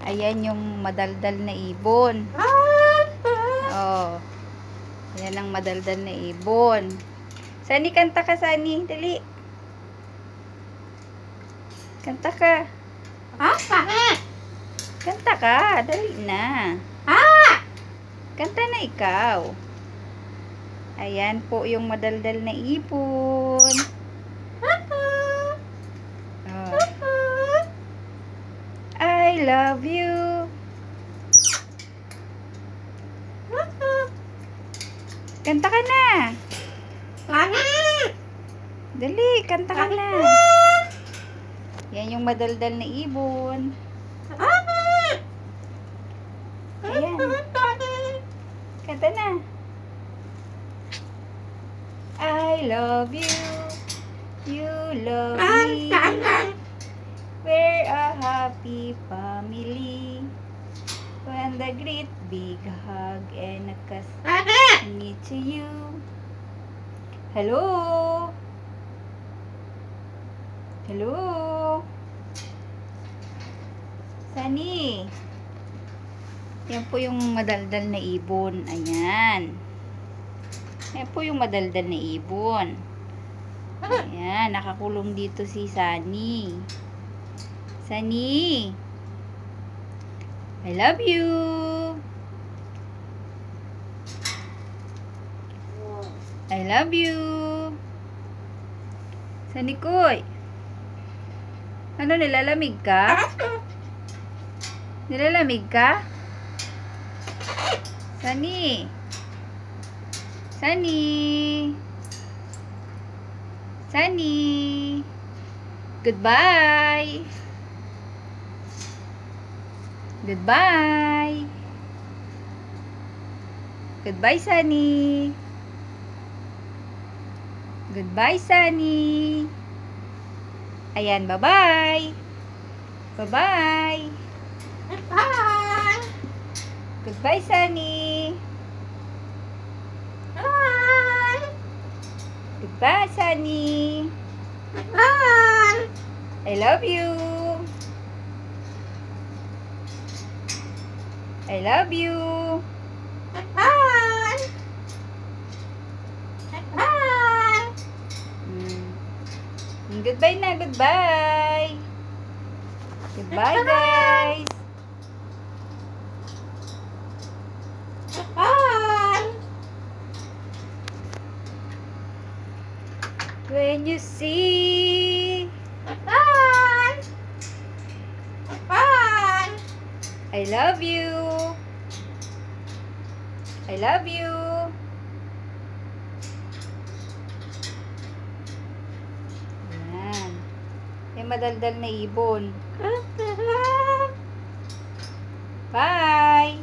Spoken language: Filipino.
Ayan yung madaldal na ibon. Oh. Ayan ang madaldal na ibon. Sani, kanta ka, Sani. Dali. Kanta ka. Kanta ka. Dali na. Kanta na ikaw. Ayan po yung madaldal na ibon. Oh. I love you. Kanta ka na. Dali, kanta ka na. Yan yung madaldal na ibon. Ayan. Kanta na. I love you. You love me. We're a happy family. When the great big hug and a kiss me to you. Hello? Hello? Sani? Yan po yung madaldal na ibon. Ayan. Yan po yung madaldal na ibon. Ayan, nakakulong dito si Sani. Sani, I love you. I love you. Sani Koy. Ano, nilalamig ka? Nilalamig ka? Sani. Sani. Sani. Goodbye. Goodbye. Goodbye, Sunny. Goodbye, Sunny. Ayan, bye-bye. Bye-bye. Goodbye, Sunny. Goodbye, Sunny. I love you. I love you. Goodbye na, goodbye. Goodbye, guys. When you see I love you. I love you. Ayan. Yung madaldal na ibon. Bye.